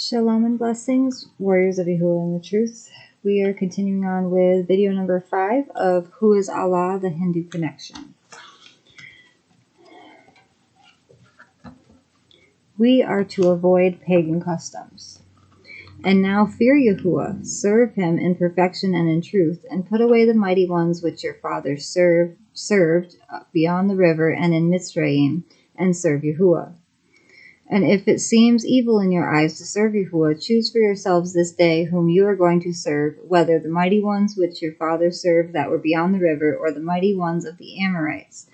Shalom and blessings, warriors of Yahuwah and the truth. We are continuing on with video number 5 of Who is Allah, the Hindu Connection. We are to avoid pagan customs. And now fear Yahuwah, serve him in perfection and in truth, and put away the mighty ones which your fathers served beyond the river and in Mitzrayim, and serve Yahuwah. And if it seems evil in your eyes to serve Yahuwah, choose for yourselves this day whom you are going to serve, whether the mighty ones which your fathers served that were beyond the river, or the mighty ones of the Amorites,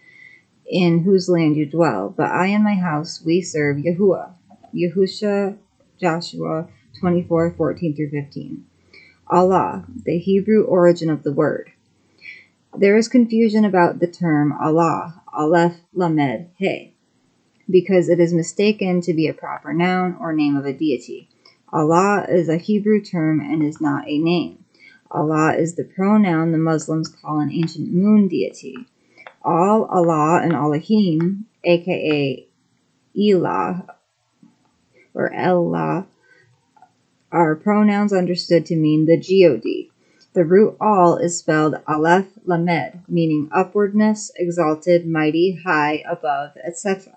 in whose land you dwell. But I and my house, we serve Yahuwah. Yahusha, Joshua 24:14-15. Allah, the Hebrew origin of the word. There is confusion about the term Allah, Aleph, Lamed, He, because it is mistaken to be a proper noun or name of a deity. Allah is a Hebrew term and is not a name. Allah is the pronoun the Muslims call an ancient moon deity. All Allah and Elohim, aka Elah or Allah, are pronouns understood to mean the God. The root all is spelled Aleph Lamed, meaning upwardness, exalted, mighty, high, above, etc.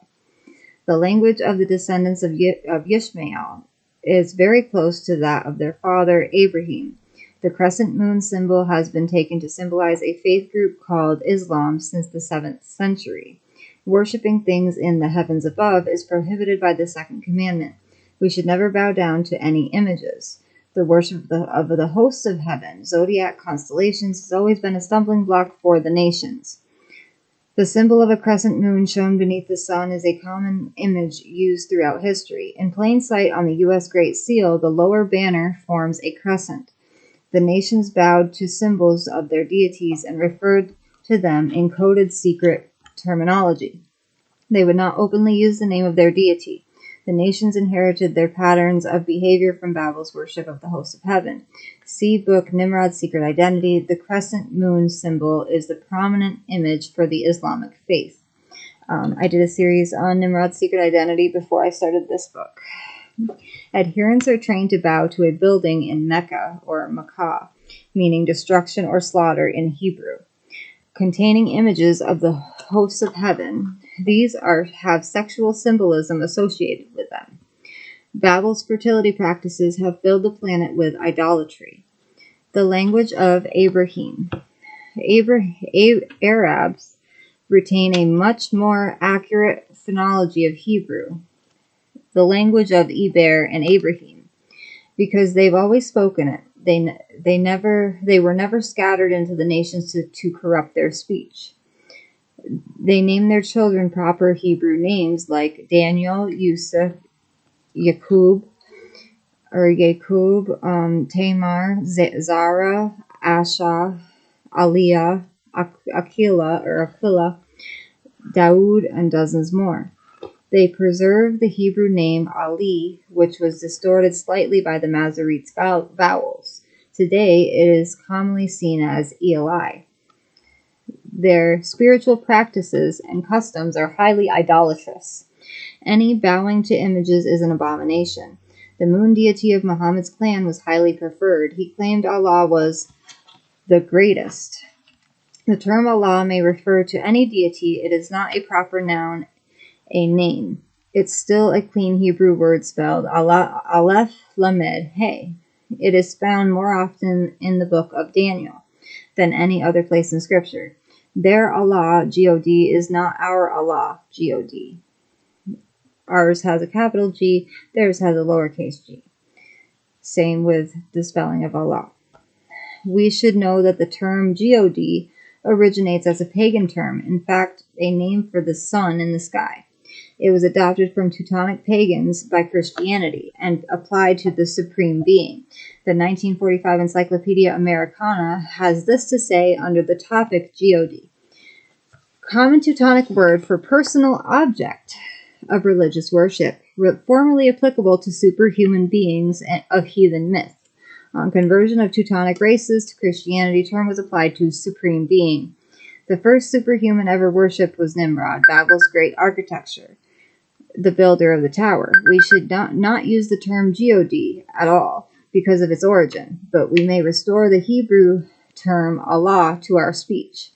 The language of the descendants of Yishmael is very close to that of their father Abrahim. The crescent moon symbol has been taken to symbolize a faith group called Islam since the 7th century. Worshipping things in the heavens above is prohibited by the second commandment. We should never bow down to any images. The worship of the hosts of heaven, zodiac constellations, has always been a stumbling block for the nations. The symbol of a crescent moon shown beneath the sun is a common image used throughout history. In plain sight on the U.S. Great Seal, the lower banner forms a crescent. The nations bowed to symbols of their deities and referred to them in coded secret terminology. They would not openly use the name of their deity. The nations inherited their patterns of behavior from Babel's worship of the hosts of heaven. See book Nimrod's Secret Identity. The crescent moon symbol is the prominent image for the Islamic faith. I did a series on Nimrod's Secret Identity before I started this book. Adherents are trained to bow to a building in Mecca or Makkah, meaning destruction or slaughter in Hebrew, containing images of the hosts of heaven. These have sexual symbolism associated with them. Babel's fertility practices have filled the planet with idolatry. The language of ABRAHIM. Arabs retain a much more accurate phonology of Hebrew, the language of Eber and Abraham, because they've always spoken it. They were never scattered into the nations to corrupt their speech. They name their children proper Hebrew names like Daniel, Yusuf, Yaqub, Tamar, Zara, Asha, Aliyah, Aquila, Daoud, and dozens more. They preserve the Hebrew name Ali, which was distorted slightly by the Masoretes' vowels. Today, it is commonly seen as Eli. Their spiritual practices and customs are highly idolatrous. Any bowing to images is an abomination. The moon deity of Muhammad's clan was highly preferred. He claimed Allah was the greatest. The term Allah may refer to any deity. It is not a proper noun, a name. It's still a clean Hebrew word spelled Aleph Lamed He. It is found more often in the book of Daniel than any other place in Scripture. Their Allah, G-O-D, is not our Allah, G-O-D. Ours has a capital G, theirs has a lowercase g. Same with the spelling of Allah. We should know that the term G-O-D originates as a pagan term, in fact, a name for the sun in the sky. It was adopted from Teutonic pagans by Christianity and applied to the Supreme Being. The 1945 Encyclopedia Americana has this to say under the topic God. Common Teutonic word for personal object of religious worship, formerly applicable to superhuman beings of heathen myth. On conversion of Teutonic races to Christianity, term was applied to Supreme Being. The first superhuman ever worshipped was Nimrod, Babel's great architecture. the builder of the tower. We should not use the term God at all because of its origin, but we may restore the Hebrew term Allah to our speech.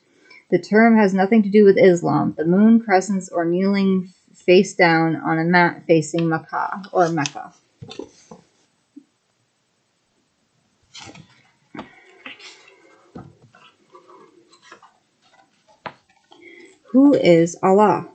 The term has nothing to do with Islam, the moon, crescents, or kneeling face down on a mat facing Mecca or Mecca. Who is Allah?